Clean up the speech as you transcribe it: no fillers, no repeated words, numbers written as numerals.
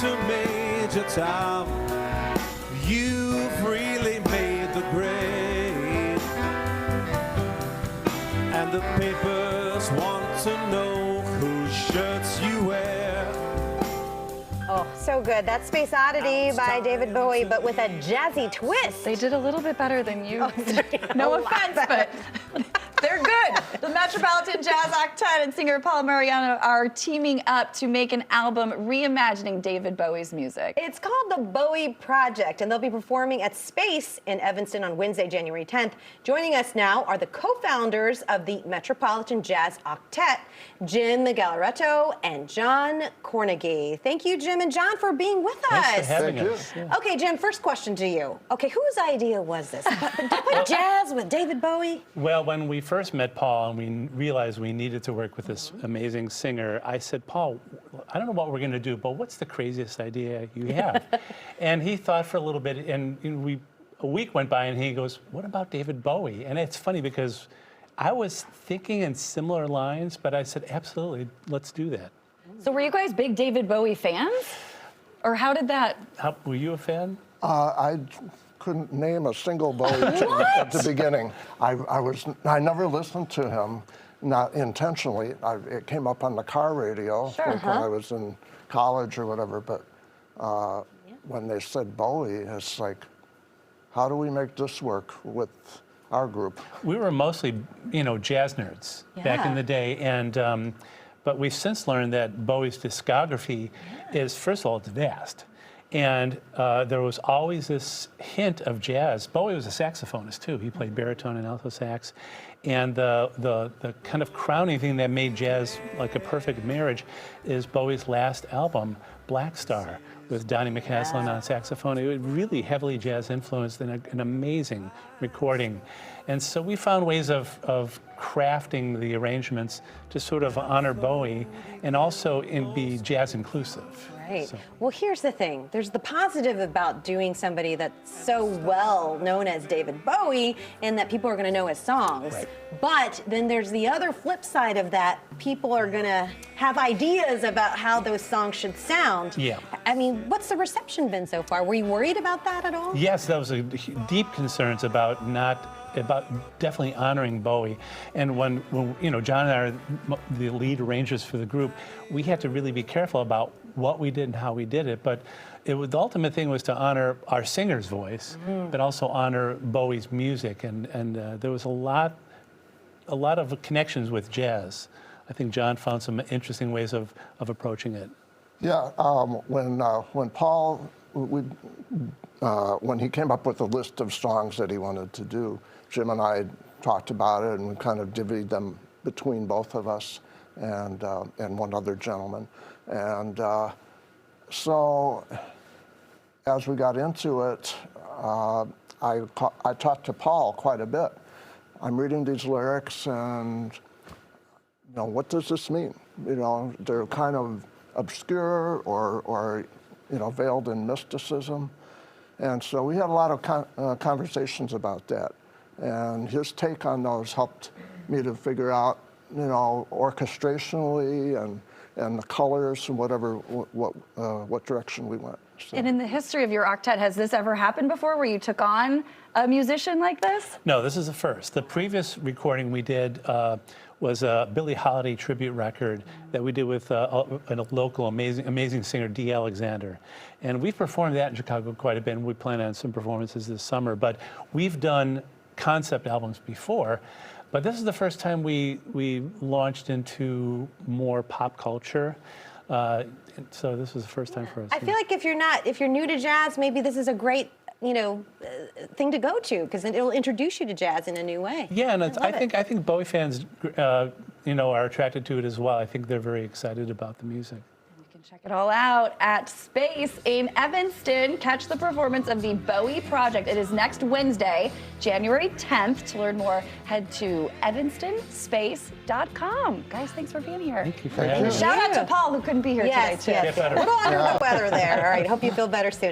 to Major Tom. You've really made the grade, and the papers want to know whose shirts you wear. Oh, so good. That's Space Oddity by David Bowie, but with a jazzy twist. They did a little bit better than you. Oh, sorry. No A lot offense, better. but they're good. The Metropolitan Jazz Octet and singer Paul Mariano are teaming up to make an album reimagining David Bowie's music. It's called the Bowie Project, and they'll be performing at Space in Evanston on Wednesday, January 10th. Joining us now are the co-founders of the Metropolitan Jazz Octet, Jim Galarretto and John Cornegie. Thank you, Jim and John, for being with us. Thanks for having us. Yeah. Okay, Jim, first question to you. Okay, whose idea was this? To put jazz with David Bowie? Well, when we first met Paul and we realized we needed to work with this amazing singer, I said, Paul, I don't know what we're going to do, but what's the craziest idea you have? And he thought for a little bit, and a week went by, and he goes, what about David Bowie? And it's funny because I was thinking in similar lines, but I said, absolutely, let's do that. So were you guys big David Bowie fans? Or how did that? Were you a fan? I couldn't name a single Bowie tune at the beginning. I never listened to him, not intentionally. It came up on the car radio when I was in college or whatever, but when they said Bowie, it's like, how do we make this work with our group? We were mostly, jazz nerds back in the day, and but we've since learned that Bowie's discography is, first of all, it's vast. And there was always this hint of jazz. Bowie was a saxophonist, too. He played baritone and alto sax. And the kind of crowning thing that made jazz like a perfect marriage is Bowie's last album, Black Star, with Donny McCaslin on saxophone. It was really heavily jazz influenced and an amazing recording. And so we found ways of crafting the arrangements to sort of honor Bowie and also be jazz inclusive. Right. So. Well, here's the thing. There's the positive about doing somebody that's so well known as David Bowie and that people are going to know his songs. Right. But then there's the other flip side of that. People are going to have ideas about how those songs should sound. Yeah. I mean, what's the reception been so far? Were you worried about that at all? Yes, that was deep concerns about definitely honoring Bowie. And when John and I are the lead arrangers for the group, we had to really be careful about what we did and how we did it. But the ultimate thing was to honor our singer's voice, but also honor Bowie's music. And there was a lot of connections with jazz. I think John found some interesting ways of approaching it. Yeah, when Paul, when he came up with a list of songs that he wanted to do, Jim and I talked about it and we kind of divvied them between both of us and one other gentleman. And so as we got into it, I talked to Paul quite a bit. I'm reading these lyrics and, what does this mean? They're kind of obscure or veiled in mysticism. And so we had a lot of conversations about that. And his take on those helped me to figure out, orchestrationally and the colors and what direction we went. So. And in the history of your octet, has this ever happened before where you took on a musician like this? No, this is the first. The previous recording we did was a Billie Holiday tribute record that we did with a local amazing singer, Dee Alexander. And we've performed that in Chicago quite a bit, and we plan on some performances this summer. But we've done concept albums before, but this is the first time we launched into more pop culture. So this was the first time for us. I feel like if you're new to jazz, maybe this is a great thing to go to because it'll introduce you to jazz in a new way. Yeah, and I think Bowie fans, are attracted to it as well. I think they're very excited about the music. You can check it all out at Space in Evanston. Catch the performance of the Bowie Project. It is next Wednesday, January 10th. To learn more, head to evanstonspace.com. Guys, thanks for being here. Thank you for having me. Shout out to Paul, who couldn't be here today, too. Yes. A little under the weather there. All right, hope you feel better soon.